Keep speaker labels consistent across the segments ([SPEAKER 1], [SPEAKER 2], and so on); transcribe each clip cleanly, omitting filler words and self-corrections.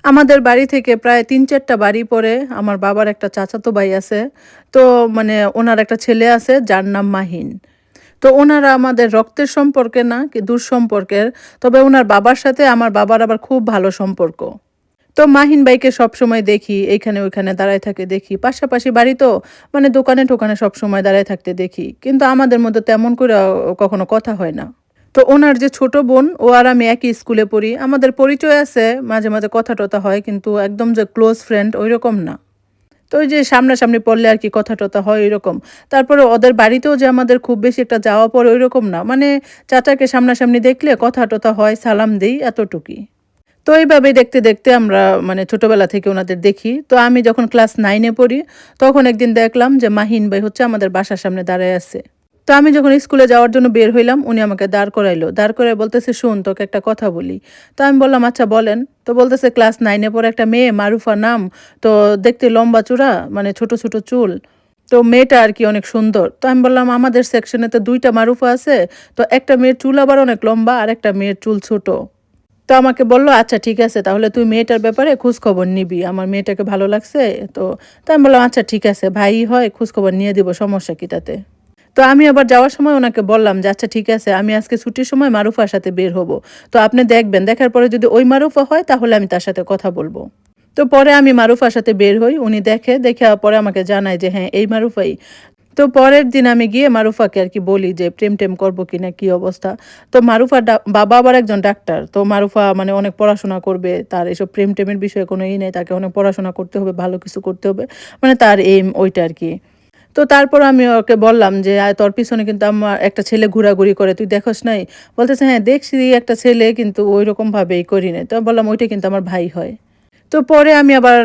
[SPEAKER 1] আমাদের বাড়ি থেকে প্রায় ৩-৪ টা বাড়ি পরে আমার বাবার একটা চাচাতো ভাই আছে। তো ওনার একটা ছেলে আছে যার নাম মাহিন। তো ওনারা আমাদের রক্তের সম্পর্কে না কি দূর সম্পর্কের। তবে উনার বাবার সাথে আমার বাবার আবার খুব ভালো সম্পর্ক। তো মাহিন ভাইকে সবসময় দেখি এইখানে ওইখানে দাঁড়ায় থাকে দেখি। পাশাপাশি বাড়ি তো দোকানে-টোকানে সবসময় দাঁড়ায় থাকতে দেখি। কিন্তু আমাদের মধ্যে তেমন করে কখনো কথা হয় না। তো ওনার যে ছোট বোন ও আর আমি একই স্কুলে পড়ি। আমাদের পরিচয় আছে, মাঝে মাঝে কথা-টথা হয় কিন্তু একদম যে ক্লোজ ফ্রেন্ড ঐরকম না। তো ওই যে সামনাসামনি পড়লে আরকি কথা-টথা হয় ঐরকম। তারপরে ওদের বাড়িতেও যে আমাদের খুব বেশি একটা যাওয়া পড়ে ঐরকম না। চাচাকে সামনাসামনি দেখলে কথা-টথা হয়, সালাম দেই এতটুকুই। তো এইভাবেই দেখতে আমরা ছোটবেলা থেকে উনাদের দেখি। তো আমি যখন ক্লাস 9 এ পড়ি, তখন একদিন দেখলাম যে মাহিন ভাই হচ্ছে আমাদের বাসার সামনে দাঁড়ায় আছে। তো আমি যখন স্কুলে যাওয়ার জন্য বের হইলাম, উনি আমাকে দাঁড় করাইলো। দাঁড় করায় বলতেছে, "শোন তোকে একটা কথা বলি।" তো আমি বললাম, "আচ্ছা বলেন।" তো বলতেছে, "ক্লাস 9 এ পড়ে একটা মেয়ে মারুফা নাম। তো দেখতে লম্বা-চূড়া, ছোট ছোট চুল। তো মেয়েটা আরকি অনেক সুন্দর।" তো আমি বললাম, "আমাদের সেকশনে তো ২ টা মারুফা আছে। তো একটা মেয়ের চুল আবার অনেক লম্বা, আরেকটা মেয়ের চুল ছোট।" তো আমাকে বলল, "আচ্ছা ঠিক আছে তাহলে তুই মেয়েটার ব্যাপারে খোঁজখবর নিবি। আমার মেয়েটাকে ভালো লাগছে।" তো তো আমি বললাম, "আচ্ছা ঠিক আছে, ভাইই হয় খোঁজখবর নিয়ে দিব, সমস্যা কি তাতে?" তো আমি আবার যাওয়ার সময় ওনাকে বললাম যে, "আচ্ছা ঠিক আছে, আমি আজকে ছুটির সময় মারুফার সাথে বের হব। তো আপনি দেখবেন, দেখার পরে যদি ওই মারুফা হয় তাহলে আমি তার সাথে কথা বলব।" তো পরে আমি মারুফার সাথে বের হই। উনি দেখে পরে আমাকে জানায় যে, "হ্যাঁ, এই মারুফাই।" তো পরের দিন আমি গিয়ে মারুফাকে আরকি বলি যে প্রেম-টেম করব কিনা, কি অবস্থা। তো মারুফার বাবা আবার একজন ডাক্তার। তো মারুফা অনেক পড়াশোনা করবে। তার এসব প্রেম-টেমের বিষয়ে কোনো নেই। তাকে অনেক পড়াশোনা করতে হবে, ভালো কিছু করতে হবে। তার এইম ওইটা আরকি। তো তারপর আমি ওকে বললাম যে, তোর পিছনে কিন্তু আমার একটা ছেলে ঘোরাঘুরি করে। তুই দেখোস নাই?" বলতেছে, "হ্যাঁ, দেখছি একটা ছেলে কিন্তু ঐরকমভাবে করি নাই।" তো আমি বললাম, "ওইটা কিন্তু আমার ভাই হয়।" তো পরে আমি আবার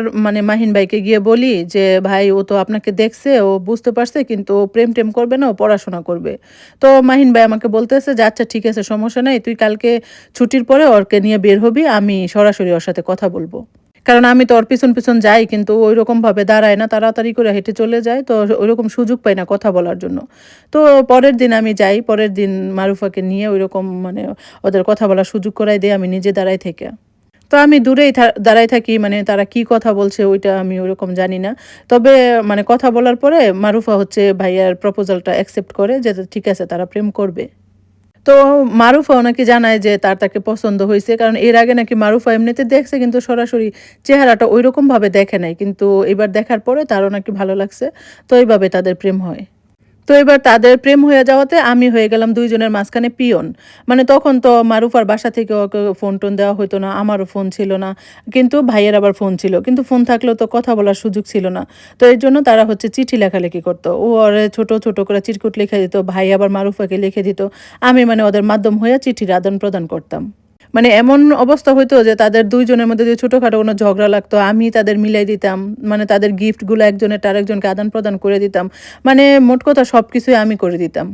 [SPEAKER 1] মাহিন ভাইকে গিয়ে বলি যে, "ভাই ও তো আপনাকে দেখছে, ও বুঝতে পারছে কিন্তু ও প্রেম-টেম করবে না, ও পড়াশোনা করবে।" তো মাহিন ভাই আমাকে বলতেছে যে, "আচ্ছা ঠিক আছে, সমস্যা নাই। তুই কালকে ছুটির পরে ওকে নিয়ে বের হবি। আমি সরাসরি ওর সাথে কথা বলব।" কারণ আমি তো ওর পিছন যাই কিন্তু ও ঐরকমভাবে দাঁড়ায় না। তাড়াতাড়ি করে হেঁটে চলে যায়। তো ওইরকম সুযোগ পাই না কথা বলার জন্য। তো পরের দিন আমি যাই। পরের দিন মারুফাকে নিয়ে ঐরকম ওদের কথা বলার সুযোগ করাই দেই আমি নিজে দাঁড়ায় থেকে। তো আমি দূরেই দাঁড়ায় থাকি। তারা কি কথা বলছে ওইটা আমি ওরকম জানি না। তবে কথা বলার পরে মারুফা হচ্ছে ভাইয়ার প্রপোজালটা অ্যাকসেপ্ট করে যে ঠিক আছে তারা প্রেম করবে। তো মারুফাও নাকি জানায় যে তাকে পছন্দ হইছে। কারণ এর আগে নাকি মারুফা এমনিতে দেখছে কিন্তু সরাসরি চেহারাটা ঐরকমভাবে দেখে নাই। কিন্তু এবার দেখার পরে তারও নাকি ভালো লাগছে। তো এইভাবে তাদের প্রেম হয়। তো এবার তাদের প্রেম হয়ে যাওয়াতে আমি হয়ে গেলাম ২ জনের মাঝখানে পিয়ন। তখন তো মারুফার বাসা থেকে ওকে ফোন-টোন দেওয়া হইতো না। আমারও ফোন ছিল না। কিন্তু ভাইয়ের আবার ফোন ছিল। কিন্তু ফোন থাকলেও তো কথা বলার সুযোগ ছিল না। তো এর জন্য তারা হচ্ছে চিঠি লেখালেখি করত। ও ওরে ছোট করে চিরকুট লিখে দিত। ভাই আবার মারুফাকে লিখে দিত। আমি ওদের মাধ্যম হয়ে চিঠির আদান-প্রদান করতাম। এমন অবস্থা হইতো যে তাদের ২ জনের মধ্যে যদি ছোটখাটো কোনো ঝগড়া লাগতো, আমি তাদের মিলাই দিতাম। তাদের গিফটগুলো একজনেরটা আরেকজনকে আদান-প্রদান করে দিতাম। মোট কথা সবকিছুই আমি করে দিতাম।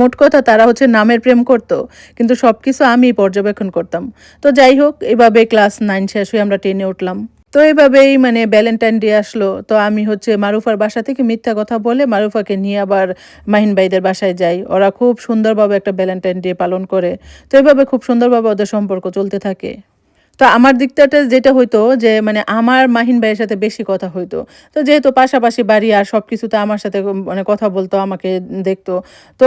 [SPEAKER 1] মোট কথা তারা হচ্ছে নামের প্রেম করত। কিন্তু সবকিছু আমিই পর্যবেক্ষণ করতাম। তো যাই হোক এভাবে ক্লাস 9 শেষ হয়ে আমরা 10 এ উঠলাম। তো এভাবেই ভ্যালেন্টাইন ডে আসলো। তো আমি হচ্ছে মারুফার বাসা থেকে মিথ্যা কথা বলে মারুফাকে নিয়ে আবার মাহিন ভাইদের বাসায় যাই। ওরা খুব সুন্দরভাবে একটা ভ্যালেন্টাইন ডে পালন করে। তো এভাবে খুব সুন্দরভাবে ওদের সম্পর্ক চলতে থাকে। তো আমার দিকটাতে যেটা হইতো যে আমার মাহিন ভাইয়ের সাথে বেশি কথা হইতো। তো যেহেতু পাশাপাশি বাড়ি আর সবকিছুতে আমার সাথে কথা বলতো, আমাকে দেখতো। তো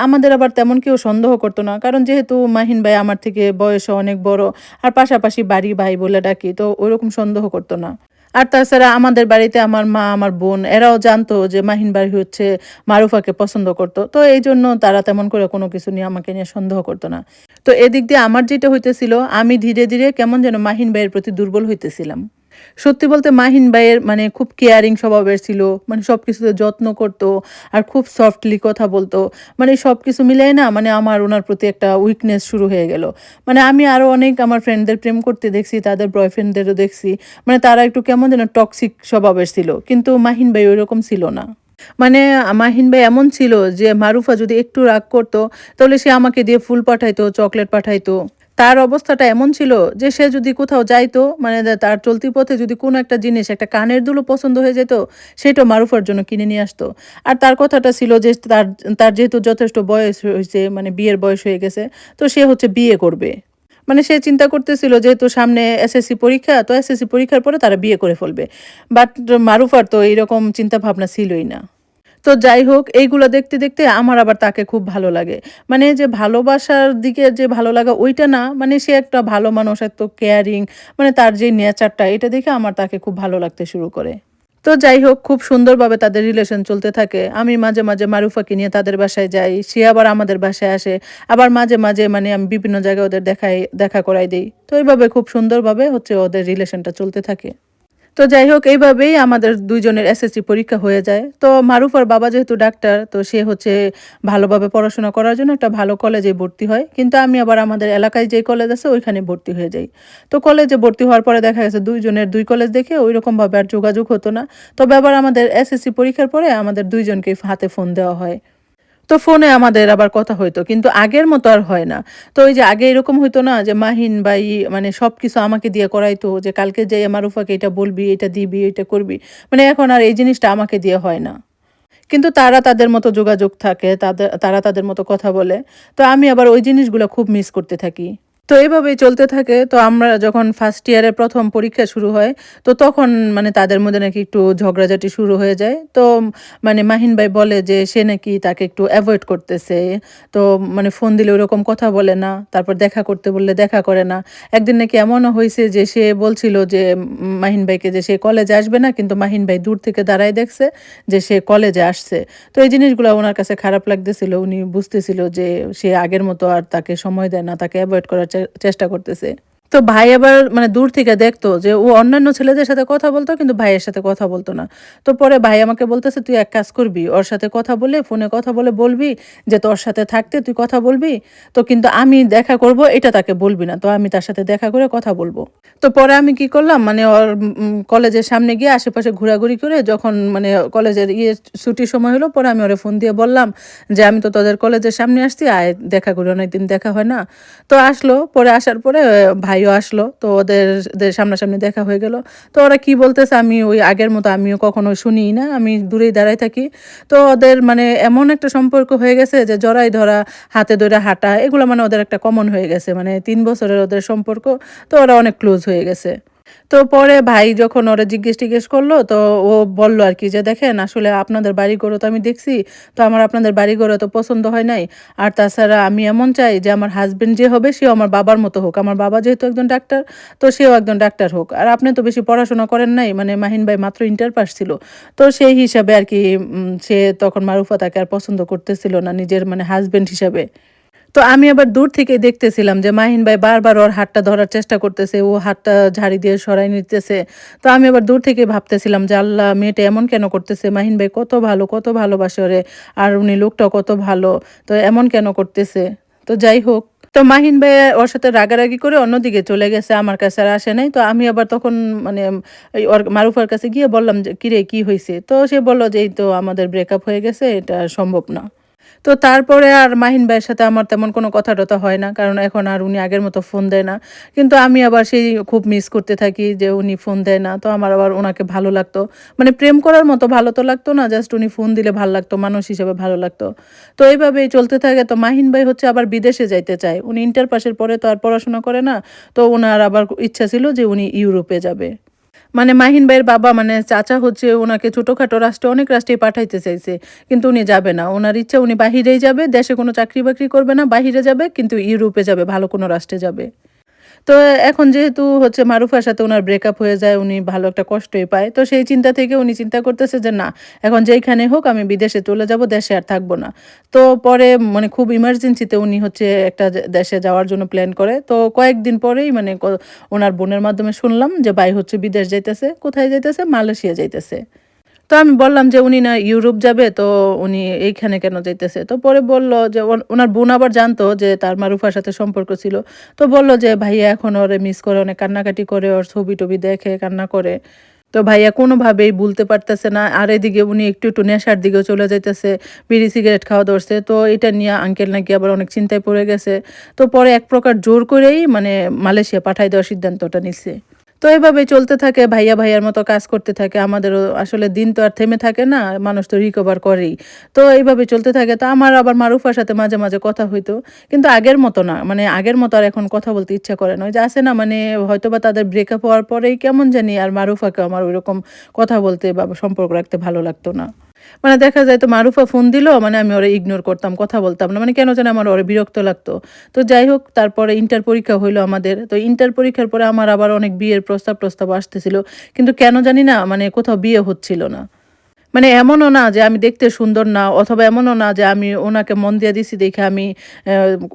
[SPEAKER 1] আমাদের আবার তেমন কেউ সন্দেহ করতো না। কারণ যেহেতু মাহিন ভাই আমার থেকে বয়সে অনেক বড় আর পাশাপাশি বাড়ি ভাই বলে ডাকি। তো ওইরকম সন্দেহ করতো না। আর তাছাড়া আমাদের বাড়িতে আমার মা, আমার বোন এরাও জানতো যে মাহিন ভাই হচ্ছে মারুফাকে পছন্দ করতো। তো এইজন্য তারা তেমন করে কোনো কিছু নিয়ে আমাকে নিয়ে সন্দেহ করতো না। তো এদিক দিয়ে আমার যেটা হইতেছিল, আমি ধীরে ধীরে কেমন যেন মাহিন ভাইয়ের প্রতি দুর্বল হইতেছিলাম। সত্যি বলতে মাহিন ভাইয়ের খুব কেয়ারিং স্বভাবের ছিল। সবকিছুতে যত্ন করতো আর খুব সফটলি কথা বলতো। সবকিছু মিলায় না আমার উনার প্রতি একটা উইকনেস শুরু হয়ে গেল। আমি আরো অনেক আমার ফ্রেন্ডদের প্রেম করতে দেখছি, তাদের বয়ফ্রেন্ডদেরও দেখছি। তারা একটু কেমন যেন টক্সিক স্বভাবের ছিল। কিন্তু মাহিন ভাই ওইরকম ছিল না। মানে মাহিন ভাই এমন ছিল যে মারুফা যদি একটু রাগ করত, তাহলে সে আমাকে দিয়ে ফুল পাঠাইতো, চকলেট পাঠাইতো। তার অবস্থাটা এমন ছিল যে সে যদি কোথাও যাইতো তার চলতি পথে যদি কোনো একটা জিনিস, একটা কানের দুলও পছন্দ হয়ে যেত, সেটাও মারুফার জন্য কিনে নিয়ে আসতো। আর তার কথাটা ছিল যে তার যেহেতু যথেষ্ট বয়স হইছে, বিয়ের বয়স হয়ে গেছে, তো সে হচ্ছে বিয়ে করবে। মানে সে চিন্তা করতেছিল যেহেতু সামনে এসএসসি পরীক্ষা, তো এসএসসি পরীক্ষার পরে তারা বিয়ে করে ফেলবে। বাট মারুফার তো এইরকম চিন্তা ভাবনা ছিলই না। তো যাই হোক এইগুলো দেখতে, দেখতে আমার আবার তাকে খুব ভালো লাগে। মানে যে ভালোবাসার দিকে যে ভালো লাগা ওইটা না, মানে সে একটা ভালো মানুষ, এত কেয়ারিং, মানে তার যে নেচারটা এটা দেখে আমার তাকে খুব ভালো লাগতে শুরু করে। তো যাই হোক খুব সুন্দরভাবে তাদের রিলেশন চলতে থাকে। আমি মাঝে, মাঝে মারুফাকে নিয়ে তাদের বাসায় যাই। সে আবার আমাদের বাসায় আসে। আবার মাঝে, মাঝে মানে আমি বিভিন্ন জায়গায় ওদের দেখা করাই দেই। তো এভাবে খুব সুন্দরভাবে হচ্ছে ওদের রিলেশনটা চলতে থাকে। তো যাই হোক এইভাবেই আমাদের ২ জনের এসএসসি পরীক্ষা হয়ে যায়। তো মারুফার বাবা যেহেতু ডাক্তার, তো সে হচ্ছে ভালোভাবে পড়াশোনা করার জন্য একটা ভালো কলেজে ভর্তি হয়। কিন্তু আমি আবার আমাদের এলাকায় যেই কলেজ আছে ওইখানে ভর্তি হয়ে যাই। তো কলেজে ভর্তি হওয়ার পরে দেখা গেছে ২ জনের ২ কলেজ দেখে ঐরকমভাবে আর যোগাযোগ হতো না। তবে আবার আমাদের এসএসসি পরীক্ষার পরে আমাদের ২ জনকেই হাতে ফোন দেওয়া হয়। তো ফোনে আমাদের আবার কথা হইতো। কিন্তু আগের মতো আর হয় না। তো ওই যে আগে এরকম হইতো না যে মাহিন ভাই মানে সবকিছু আমাকে দিয়ে করাইতো যে, "কালকে যাইয়া মারুফাকে এটা বলবি, এটা দিবি, এটা করবি।" মানে এখন আর এই জিনিসটা আমাকে দিয়ে হয় না। কিন্তু তারা তাদের মতো যোগাযোগ থাকে, তারা তাদের মতো কথা বলে। তো আমি আবার ওই জিনিসগুলা খুব মিস করতে থাকি। তো এভাবেই চলতে থাকে। তো আমরা যখন ফার্স্ট ইয়ারের ১ম পরীক্ষা শুরু হয়, তো তখন মানে তাদের মধ্যে নাকি একটু ঝগড়াঝাটি শুরু হয়ে যায়। তো মানে মাহিন ভাই বলে যে সে নাকি তাকে একটু এভয়েড করতেছে। তো মানে ফোন দিলে ওরকম কথা বলে না। তারপর দেখা করতে বললে দেখা করে না। একদিন নাকি এমনও হইছে যে সে বলছিল যে মাহিন ভাইকে যে সে কলেজে আসবে না। কিন্তু মাহিন ভাই দূর থেকে দাঁড়ায় দেখছে যে সে কলেজে আসছে। তো এই জিনিসগুলা উনার কাছে খারাপ লাগতেছিল। উনি বুঝতেছিল যে সে আগের মতো আর তাকে সময় দেয় না, তাকে এভয়েড করার চেষ্টা করতেছে। তো ভাই আবার মানে দূর থেকে দেখতো যে ও অন্যান্য ছেলেদের সাথে কথা বলতো কিন্তু ভাইয়ের সাথে কথা বলতো না। তো পরে ভাই আমাকে বলতেছে, "তুই এক কাজ করবি, ওর সাথে কথা বলে ফোনে কথা বলে বলবি যে তোর সাথে থাকতে তুই কথা বলবি। তো কিন্তু আমি দেখা করব এটা তাকে বলবি না। তো আমি তার সাথে দেখা করে কথা বলব।" তো পরে আমি কি করলাম মানে ওর কলেজের সামনে গিয়ে আশেপাশে ঘোরাঘুরি করে যখন মানে কলেজের ছুটির সময় হলো পরে আমি ওরে ফোন দিয়ে বললাম যে, "আমি তো তোদের কলেজের সামনে আসছি, আয় দেখা করি, অনেকদিন দেখা হয় না।" তো আসলো, পরে আসার পরে ভাইও আসলো। তো ওদের সামনাসামনি দেখা হয়ে গেল। তো ওরা কি বলতেছে আমি ওই আগের মতো আমিও কখনো শুনিই না। আমি দূরেই দাঁড়ায় থাকি। তো ওদের মানে এমন একটা সম্পর্ক হয়ে গেছে যে জড়াই ধরা, হাতে ধরে হাঁটা এগুলো মানে ওদের একটা কমন হয়ে গেছে। মানে ৩ বছরের ওদের সম্পর্ক। তো ওরা অনেক ক্লোজ হয়ে গেছে। তো পরে ভাই যখন ওরে জিজ্ঞেস-টিজ্ঞেস করলো তো ও বলল আরকি যে, "দেখেন আসলে আপনাদের বাড়িঘরও তো আমি দেখছি। তো আমার আপনাদের বাড়িঘর এত পছন্দ হয় নাই। আর তাছাড়া আমি এমন চাই যে আমার হাসব্যান্ড যে হবে সেও আমার বাবার মতো হোক। আমার বাবা যেহেতু একজন ডাক্তার, তো সেও একজন ডাক্তার হোক। আর আপনি তো বেশি পড়াশোনা করেন নাই।" মানে মাহিন ভাই মাত্র ইন্টার পাস ছিল। তো সেই হিসাবে আরকি সে তখন মারুফা তাকে আর পছন্দ করতেছিল না নিজের মানে হাসব্যান্ড হিসাবে। তো আমি আবার দূর থেকে দেখতেছিলাম যে মাহিন ভাই বারবার ওর হাতটা ধরার চেষ্টা করতেছে। ও হাতটা ঝাড়ি দিয়ে সরায় নিতেছে। তো আমি আবার দূর থেকে ভাবতেছিলাম যে, "আল্লাহ! মেয়েটা এমন কেন করতেছে? মাহিন ভাই কত ভালো, কত ভালোবাসে ওরে। আর উনি লোকটাও কত ভালো। তো এমন কেন করতেছে?" তো যাই হোক। তো মাহিন ভাই ওর সাথে রাগারাগি করে অন্যদিকে চলে গেছে। আমার কাছে আর আসে নাই। তো আমি আবার তখন মানে এই ওর মারুফার কাছে গিয়ে বললাম যে, "কিরে কি হইছে?" তো সে বলল যে, "এই তো আমাদের ব্রেকআপ হয়ে গেছে। এটা সম্ভব না।" তো তারপরে আর মাহিন ভাইয়ের সাথে আমার তেমন কোনো কথা-টথা হয় না। কারণ এখন আর উনি আগের মতো ফোন দেয় না। কিন্তু আমি আবার সেই খুব মিস করতে থাকি যে উনি ফোন দেয় না। তো আমার আবার উনাকে ভালো লাগতো। মানে প্রেম করার মতো ভালো তো লাগতো না। জাস্ট উনি ফোন দিলে ভাল লাগতো। মানুষ হিসেবে ভালো লাগতো। তো এইভাবেই চলতে থাকে। তো মাহিন ভাই হচ্ছে আবার বিদেশে যাইতে চায়। উনি ইন্টার পাসের পরে তো আর পড়াশোনা করে না। তো উনার আবার ইচ্ছা ছিল যে উনি ইউরোপে যাবে। মানে মাহিন ভাইয়ের বাবা মানে চাচা হচ্ছে উনাকে ছোটখাটো রাষ্ট্রে অনেক রাষ্ট্রেই পাঠাইতে চাইছে। কিন্তু উনি যাবে না। উনার ইচ্ছা উনি বাহিরেই যাবে। দেশে কোনো চাকরি-বাকরি করবে না। বাহিরে যাবে কিন্তু ইউরোপে যাবে, ভালো কোনো রাষ্ট্রে যাবে। তো এখন যেহেতু হচ্ছে মারুফার সাথে উনার ব্রেকআপ হয়ে যায়, উনি ভালো একটা কষ্টই পায়। তো সেই চিন্তা থেকে উনি চিন্তা করতেছে যে, "না, এখন যেইখানে হোক আমি বিদেশে চলে যাব, দেশে আর থাকবো না।" তো পরে মানে খুব ইমার্জেন্সিতে উনি হচ্ছে একটা দেশে যাওয়ার জন্য প্ল্যান করে। তো কয়েকদিন পরেই মানে উনার বোনের মাধ্যমে শুনলাম যে ভাই হচ্ছে বিদেশ যাইতেছে। কোথায় যাইতেছে? মালয়েশিয়া যাইতেছে। তো আমি বললাম যে, "উনি না ইউরোপ যাবে, তো উনি এইখানে কেন যাইতেছে?" তো পরে বলল যে, উনার বোন আবার জানতো যে তার মারুফার সাথে সম্পর্ক ছিল। তো বলল যে, "ভাইয়া এখন ওরে মিস করে, অনেক কান্নাকাটি করে, ওর ছবি-টবি দেখে কান্না করে।" তো ভাইয়া কোনোভাবেই ভুলতে পারতেছে না। আর এদিকে উনি একটু নেশার দিকেও চলে যাইতেছে। বিড়ি সিগারেট খাওয়া ধরছে। তো এটা নিয়ে আঙ্কেল নাকি আবার অনেক চিন্তায় পড়ে গেছে। তো পরে এক প্রকার জোর করেই মানে মালয়েশিয়া পাঠায় দেওয়ার সিদ্ধান্তটা নিছে। তো এভাবে চলতে থাকে, ভাইয়া ভাইয়ার মতো কাজ করতে থাকে। আমাদেরও আসলে দিন তো আর থেমে থাকে না, মানুষ তো রিকভার করেই। তো এইভাবে চলতে থাকে। তো আমার আবার মারুফার সাথে মাঝে, মাঝে কথা হইতো। কিন্তু আগের মতো না। মানে আগের মতো আর এখন কথা বলতে ইচ্ছা করে না। ওই যে আছে না, মানে হয়তোবা তাদের ব্রেকআপ হওয়ার পরেই কেমন জানি আর মারুফাকে আমার ওইরকম কথা বলতে বা সম্পর্ক রাখতে ভালো লাগতো না। মানে দেখা যায় তো মারুফা ফোন দিল, মানে আমি ওরে ইগনোর করতাম, কথা বলতাম না। মানে কেন জানি আমার ওরে বিরক্ত লাগতো। তো যাই হোক, তারপরে ইন্টার পরীক্ষা হইলো আমাদের। তো ইন্টার পরীক্ষার পরে আমার আবার অনেক বিয়ের প্রস্তাব-টস্তাব আসতেছিল। কিন্তু কেন জানি না, মানে কোথাও বিয়ে হচ্ছিল না। মানে এমনও না যে আমি দেখতে সুন্দর না, অথবা এমনও না যে আমি ওনাকে মন দিয়া দিছি দেখে আমি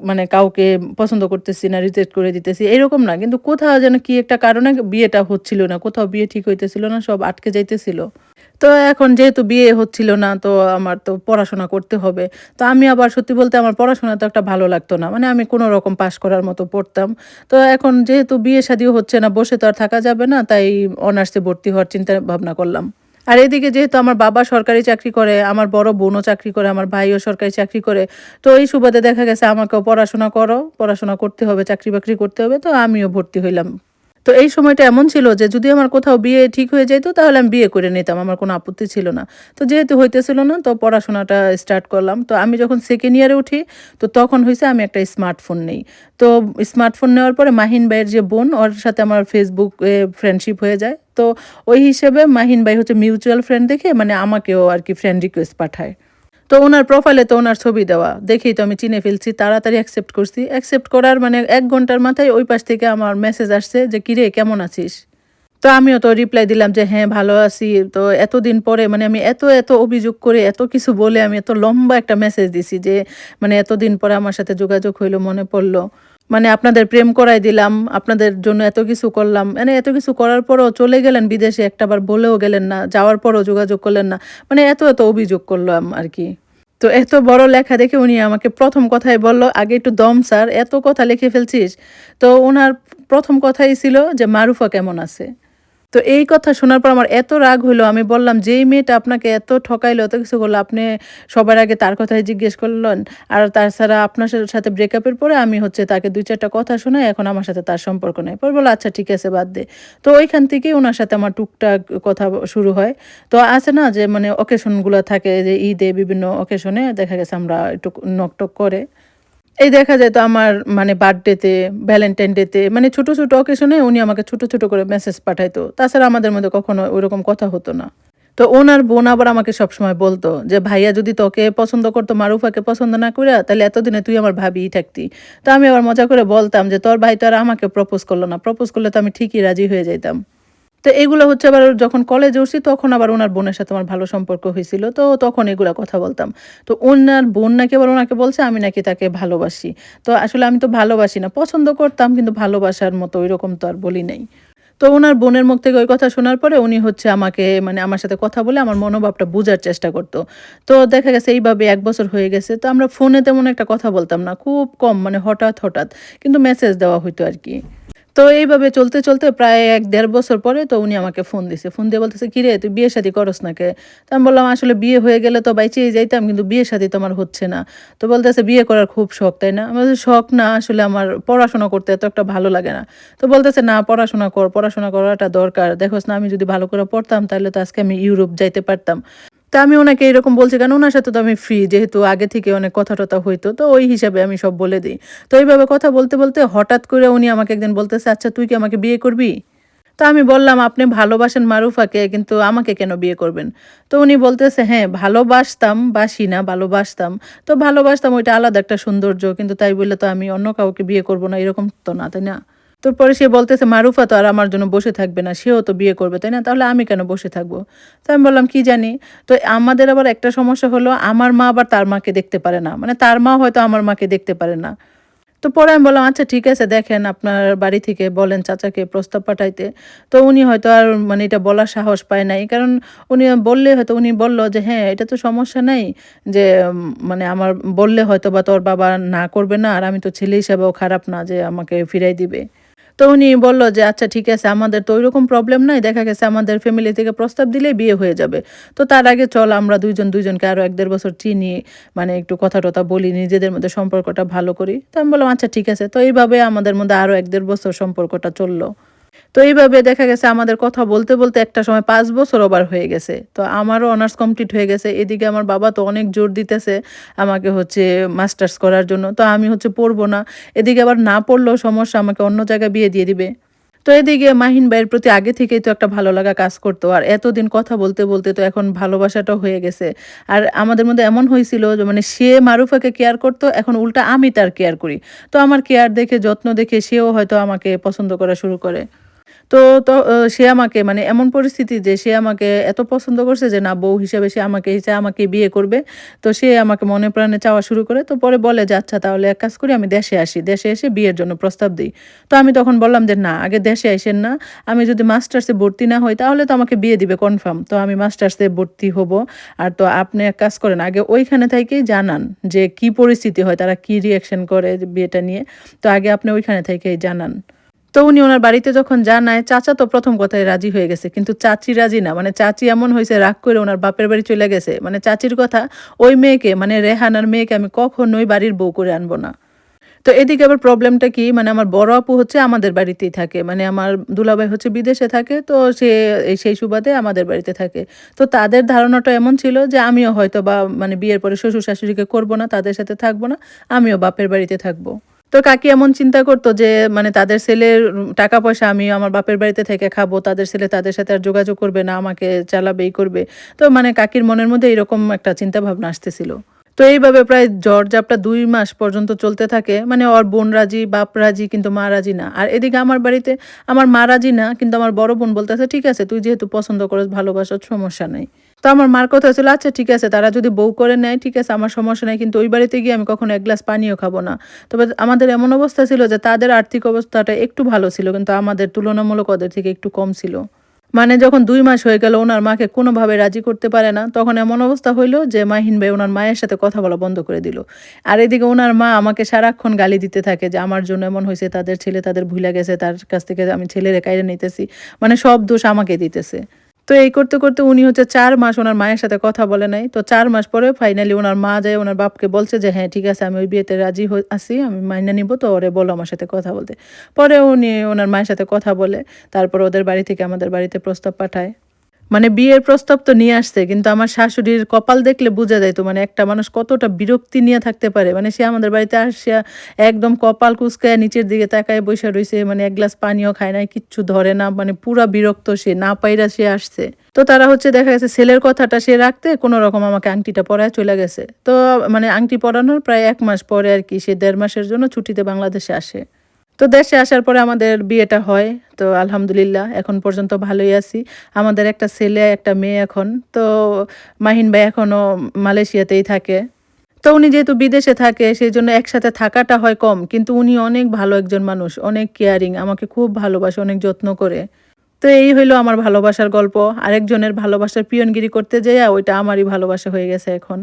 [SPEAKER 1] মানে কাউকে পছন্দ করতেছি না, রিজেক্ট করে দিতেছি, এরকম না। কিন্তু কোথাও যেন কি একটা কারণে বিয়েটা হচ্ছিল না। কোথাও বিয়ে ঠিক হইতেছিল না, সব আটকে যাইতেছিল। তো এখন যেহেতু বিয়ে হচ্ছিল না, তো আমার তো পড়াশোনা করতে হবে। তো আমি আবার সত্যি বলতে আমার পড়াশোনা তো একটা ভালো লাগতো না। মানে আমি কোনো রকম পাস করার মতো পড়তাম। তো এখন যেহেতু বিয়ে শাদিও হচ্ছে না, বসে তো আর থাকা যাবে না, তাই অনার্সে ভর্তি হওয়ার চিন্তা ভাবনা করলাম। আর এদিকে যেহেতু আমার বাবা সরকারি চাকরি করে, আমার বড় বোনও চাকরি করে, আমার ভাইও সরকারি চাকরি করে। তো এই সুবাদে দেখা গেছে আমাকেও পড়াশোনা করো, পড়াশোনা করতে হবে, চাকরি-বাকরি করতে হবে। তো আমিও ভর্তি হইলাম। তো এই সময়টা এমন ছিল যে যদি আমার কোথাও বিয়ে ঠিক হয়ে যাইত, তাহলে আমি বিয়ে করে নিতাম। আমার কোনো আপত্তি ছিল না। তো যেহেতু হইতেছিল না, তো পড়াশোনাটা স্টার্ট করলাম। তো আমি যখন 2nd ইয়ারে উঠি, তো তখন হইছে আমি একটা স্মার্টফোন নেই। তো স্মার্টফোন নেওয়ার পরে মাহিন ভাইয়ের যে বোন, ওর সাথে আমার Facebook এ ফ্রেন্ডশিপ হয়ে যায়। তো ওই হিসেবে মাহিন ভাই হচ্ছে মিউচুয়াল ফ্রেন্ড দেখে মানে আমাকেও আরকি ফ্রেন্ড রিকোয়েস্ট পাঠায়। তো উনার প্রোফাইলে তো উনার ছবি দেওয়া। দেখেই তো আমি চিনে ফেলছি। তাড়াতাড়ি অ্যাকসেপ্ট করছি। অ্যাকসেপ্ট করার মানে ১ ঘন্টার মাথায় ওই পাশ থেকে আমার মেসেজ আসছে যে, "কিরে কেমন আছিস?" তো আমিও তো রিপ্লাই দিলাম যে, "হ্যাঁ, ভালো আছি।" তো এতদিন পরে মানে আমি এত অভিযোগ করে, এত কিছু বলে আমি এত লম্বা একটা মেসেজ দিছি যে, মানে এতদিন পরে আমার সাথে যোগাযোগ হইলো, মনে পড়ল। মানে আপনাদের প্রেম করায় দিলাম, আপনাদের জন্য এত কিছু করলাম। মানে এত কিছু করার পরেও চলে গেলেন বিদেশে, একটাবার বলেও গেলেন না। যাওয়ার পরেও যোগাযোগ করলেন না। মানে এত অভিযোগ করলাম আরকি। তো এত বড় লেখা দেখে উনি আমাকে ১ম কথাই বলল, "আগে একটু দম ছাড়, এত কথা লিখে ফেলছিস?" তো উনার ১ম কথাই ছিল যে, "মারুফা কেমন আছে?" তো এই কথা শোনার পর আমার এত রাগ হইলো, আমি বললাম, "যেই মেয়েটা আপনাকে এত ঠকাইলো, এত কিছু করলো, আপনি সবার আগে তার কথাই জিজ্ঞেস করলেন। আর তাছাড়া আপনার সাথে ব্রেকআপের পরে আমি হচ্ছে তাকে ২-৪ টা কথা শোনাই, এখন আমার সাথে তার সম্পর্ক নাই।" পরে বলল, "আচ্ছা ঠিক আছে, বাদ দে।" তো ওইখান থেকেই উনার সাথে আমার টুকটাক কথা শুরু হয়। তো আছে না যে মানে অকেশন গুলা থাকে যে ঈদে বিভিন্ন অকেশনে দেখা গেছে আমরা একটু নক-টক করে। এই দেখা যেত আমার মানে বার্থডেতে, ভ্যালেন্টাইন ডেতে মানে ছোট অকেশনে উনি আমাকে ছোট করে মেসেজ পাঠাইতো। তাছাড়া আমাদের মধ্যে কখনো ওইরকম কথা হতো না। তো ওনার বোন আবার আমাকে সবসময় বলতো যে, "ভাইয়া যদি তোকে পছন্দ করতো, মারুফাকে পছন্দ না কইরা, তাইলে এতদিনে তুই আমার ভাবিই থাকতি।" তো আমি আবার মজা করে বলতাম যে, "তোর ভাই তো আর আমাকে প্রপোজ করল না। প্রপোজ করলে তো আমি ঠিকই রাজি হয়ে যাইতাম।" তো এগুলো হচ্ছে আবার যখন কলেজে উঠছি তখন আবার উনার বোনের সাথে আমার ভালো সম্পর্ক হইছিল। তো তখন এগুলা কথা বলতাম। তো উনার বোন নাকি আবার উনাকে বলছে আমি নাকি তাকে ভালোবাসি। তো আসলে আমি তো ভালোবাসি না। পছন্দ করতাম কিন্তু ভালোবাসার মতো ঐরকম তো আর বলি নাই। তো উনার বোনের মুখ থেকে ওই কথা শোনার পরে উনি হচ্ছে আমাকে মানে আমার সাথে কথা বলে আমার মনোভাবটা বুঝার চেষ্টা করত। তো দেখা গেছে এইভাবে ১ বছর হয়ে গেছে। তো আমরা ফোনে তেমন একটা কথা বলতাম না। খুব কম, মানে হঠাৎ। কিন্তু মেসেজ দেওয়া হইতো আরকি। তো এইভাবে চলতে প্রায় ১-১.৫ বছর পরে তো উনি আমাকে ফোন দিছে। ফোন দিয়ে বলতেছে, "কিরে তুই বিয়ে-শাদী করস না কে?" তো আমি বললাম, "আসলে বিয়ে হয়ে গেলে তো বাইচেই যাইতাম, কিন্তু বিয়ে-শাদী তো আমার হচ্ছে না।" তো বলতেছে, "বিয়ে করার খুব শখ, তাই না?" আমি বলছি, "শখ না, আসলে আমার পড়াশোনা করতে এত একটা ভালো লাগে না।" তো বলতেছে, "না পড়াশোনা কর, পড়াশোনা করাটা দরকার। দেখোস না আমি যদি ভালো করে পড়তাম তাহলে তো আজকে আমি ইউরোপ যাইতে পারতাম।" তা আমি উনাকে এরকম বলছি কারণ উনার সাথে তো আমি ফ্রি, যেহেতু আগে থেকে অনেক কথা-টথা হইতো। তো ওই হিসাবে আমি সব বলে দেই। তো এইভাবে কথা বলতে হঠাৎ করে উনি আমাকে একদিন বলতেছে, "আচ্ছা তুই কি আমাকে বিয়ে করবি?" তো আমি বললাম, "আপনি ভালোবাসেন মারুফাকে, কিন্তু আমাকে কেন বিয়ে করবেন?" তো উনি বলতেছে, "হ্যাঁ, ভালোবাসতাম, বাসি না, ভালোবাসতাম। তো ভালোবাসতাম ওইটা আলাদা একটা সৌন্দর্য। কিন্তু তাই বলে তো আমি অন্য কাউকে বিয়ে করব না, এরকম তো না, তাই না?" তো পরে সে বলতেছে, "মারুফা তো আর আমার জন্য বসে থাকবে না। সেও তো বিয়ে করবে, তাই না? তাহলে আমি কেন বসে থাকবো?" তো আমি বললাম, "কি জানি?" তো আমাদের আবার একটা সমস্যা হলো, আমার মা আবার তার মাকে দেখতে পারে না। মানে তার মা হয়তো আমার মাকে দেখতে পারে না। তো পরে আমি বললাম, "আচ্ছা ঠিক আছে, দেখেন আপনার বাড়ি থেকে বলেন চাচাকে প্রস্তাব পাঠাইতে।" তো উনি হয়তো আর মানে এটা বলার সাহস পায় নাই। কারণ উনি বললে হয়তো উনি বলল যে, "হ্যাঁ, এটা তো সমস্যা নাই যে মানে আমার বললে হয়তোবা তোর বাবা না করবে না। আর আমি তো ছেলে হিসেবেও খারাপ না যে আমাকে ফিরাই দিবে।" তো উনি বলল যে, "আচ্ছা ঠিক আছে, আমাদের তো ঐরকম প্রবলেম নাই। দেখা গেছে আমাদের ফ্যামিলি থেকে প্রস্তাব দিলেই বিয়ে হয়ে যাবে। তো তার আগে চল আমরা ২ জন ২ জনকে আরো ১-১.৫ বছর চিনি। মানে একটু কথা-টথা বলি, নিজেদের মধ্যে সম্পর্কটা ভালো করি।" তো আমি বললাম, "আচ্ছা ঠিক আছে।" তো এইভাবে আমাদের মধ্যে আরো ১-১.৫ বছর সম্পর্কটা চলল। তো এইভাবে দেখা গেছে আমাদের কথা বলতে, বলতে একটা সময় ৫ বছর ওভার হয়ে গেছে। তো আমারও অনার্স কমপ্লিট হয়ে গেছে। এদিকে আমার বাবা তো অনেক জোর দিতেছে আমাকে হচ্ছে মাস্টার্স করার জন্য। তো আমি হচ্ছে পড়ব না। এদিকে আবার না পড়লেও সমস্যা, আমাকে অন্য জায়গায় বিয়ে দিয়ে দিবে। তো এদিকে মাহিন ভাইয়ের প্রতি আগে থেকেই তো একটা ভালো লাগা কাজ করতো। আর এতদিন কথা বলতে, বলতে তো এখন ভালোবাসাটাও হয়ে গেছে। আর আমাদের মধ্যে এমন হইছিল যে মানে সে মারুফাকে কেয়ার করতো, এখন উল্টা আমি তার কেয়ার করি। তো আমার কেয়ার দেখে, যত্ন দেখে সেও হয়তো আমাকে পছন্দ করা শুরু করে। তো সে আমাকে মানে এমন পরিস্থিতি যে সে আমাকে এত পছন্দ করছে যে না, বউ হিসেবে সে আমাকে বিয়ে করবে। তো সে আমাকে মনে প্রাণে চাওয়া শুরু করে। তো পরে বলে যে, "আচ্ছা তাহলে এক কাজ করি, আমি দেশে আসি। দেশে এসে বিয়ের জন্য প্রস্তাব দেই।" তো আমি তখন বললাম যে, "না, আগে দেশে আইসেন না। আমি যদি মাস্টার্সে ভর্তি না হই তাহলে তো আমাকে বিয়ে দিবে কনফার্ম। তো আমি মাস্টার্সে ভর্তি হব। আর তো আপনি এক কাজ করেন, আগে ওইখানে থাইকেই জানান যে কি পরিস্থিতি হয়, তারা কি রিঅ্যাকশন করে যে বিয়েটা নিয়ে। তো আগে আপনি ওইখানে থেকেই জানান।" তো উনি উনার বাড়িতে যখন জানায়, চাচা তো ১ম কথায় রাজি হয়ে গেছে। কিন্তু চাচি রাজি না। মানে চাচি এমন হইছে, রাগ করে উনার বাপের বাড়ি চইলা গেছে। মানে চাচির কথা, ওই মেয়েকে মানে রেহানার মেয়েকে আমি কখনোই বাড়ির বউ করে আনবো না। তো এদিকে আবার প্রবলেমটা কি, মানে আমার বড় আপু হচ্ছে আমাদের বাড়িতেই থাকে। মানে আমার দুলাভাই হচ্ছে বিদেশে থাকে। তো সে সেই সুবাদে আমাদের বাড়িতে থাকে। তো তাদের ধারণাটা এমন ছিল যে আমিও হয়তোবা মানে বিয়ের পরে শ্বশুর-শাশুড়িকে করব না, তাদের সাথে থাকব না। আমিও বাপের বাড়িতে থাকব। তো কাকি এমন চিন্তা করতো যে মানে তাদের ছেলের টাকা-পয়সা আমি আমার বাপের বাড়িতে থেকে খাবো। তাদের ছেলে তাদের সাথে আর যোগাযোগ করবে না, আমাকে চালাবে, এই করবে। তো মানে কাকির মনের মধ্যে এরকম একটা চিন্তাভাবনা আসতেছিল। তো এইভাবে প্রায় ঝড়-ঝাপটা ২ মাস পর্যন্ত চলতে থাকে। মানে ওর বোন রাজি, বাপ রাজি, কিন্তু মা রাজি না। আর এদিকে আমার বাড়িতে আমার মা রাজি না, কিন্তু আমার বড় বোন বলতেছে, "ঠিক আছে, তুই যেহেতু পছন্দ করস, ভালোবাসস, সমস্যা নাই।" তো আমার মার কথা ছিল, "আচ্ছা ঠিক আছে, তারা যদি বউ করে নেয়, ঠিক আছে, আমার সমস্যা নাই। কিন্তু ওই বাড়িতে গিয়ে আমি কখনো ১ গ্লাস পানিও খাবো না।" তবে আমাদের এমন অবস্থা ছিল যে তাদের আর্থিক অবস্থাটা একটু ভালো ছিল, কিন্তু আমাদের তুলনামূলক ওদের থেকে একটু কম ছিল। মানে যখন ২ মাস হয়ে গেল উনার মাকে কোনোভাবে রাজি করতে পারে না, তখন এমন অবস্থা হইল যে মাহিন ভাই উনার মায়ের সাথে কথা বলা বন্ধ করে দিল। আর এদিকে উনার মা আমাকে সারাক্ষণ গালি দিতে থাকে যে আমার জন্য এমন হইছে, তাদের ছেলে তাদের ভুইলা গেছে, তার কাছ থেকে আমি ছেলেরে কাইড়া নিতেছি। মানে সব দোষ আমাকে দিতেছে। তো এই করতে, করতে উনি হচ্ছে ৪ মাস উনার মায়ের সাথে কথা বলে নাই। তো ৪ মাস পরে ফাইনালি উনার মা যায়া উনার বাপকে বলছে যে, "হ্যাঁ, ঠিক আছে, আমি ওই বিয়েতে রাজি আছি। আমি মাইনা নিবো। তো ওরে বলো আমার সাথে কথা বলতে।" পরে উনি উনার মায়ের সাথে কথা বলে, তারপর ওদের বাড়ি থেকে আমাদের বাড়িতে প্রস্তাব পাঠায়। মানে বিয়ের প্রস্তাব তো নিয়ে আসছে, কিন্তু আমার শাশুড়ির কপাল দেখলে বুঝা যাইত মানে একটা মানুষ কতটা বিরক্তি নিয়ে থাকতে পারে। মানে সে আমাদের বাড়িতে আসিয়া একদম কপাল কুঁচকায়া নিচের দিকে তাকায় বইসা রইছে। মানে ১ গ্লাস পানিও খায় নাই, কিচ্ছু ধরে না। মানে পুরা বিরক্ত সে, না পাইরা সে আসছে। তো তারা হচ্ছে দেখা গেছে ছেলের কথাটা সে রাখতে কোনরকম আমাকে আংটিটা পরায় চইলা গেছে। তো মানে আংটি পরানোর প্রায় ১ মাস পরে আরকি সে ১.৫ মাসের জন্য ছুটিতে বাংলাদেশে আসে। তো দেশে আসার পরে আমাদের বিয়েটা হয়। তো আলহামদুলিল্লাহ এখন পর্যন্ত ভালোই আছি। আমাদের একটা ছেলে, একটা মেয়ে এখন। তো মাহিন ভাই এখনো মালয়েশিয়াতেই থাকে। তো উনি যেহেতু বিদেশে থাকে সেজন্য একসাথে থাকাটা হয় কম। কিন্তু উনি অনেক ভালো একজন মানুষ, অনেক কেয়ারিং, আমাকে খুব ভালোবাসে, অনেক যত্ন করে। তো এই হইলো আমার ভালোবাসার গল্প। আরেকজনের ভালোবাসার পিয়নগিরি করতে যেয়ে ওইটা আমারই ভালোবাসা হয়ে গেছে এখন।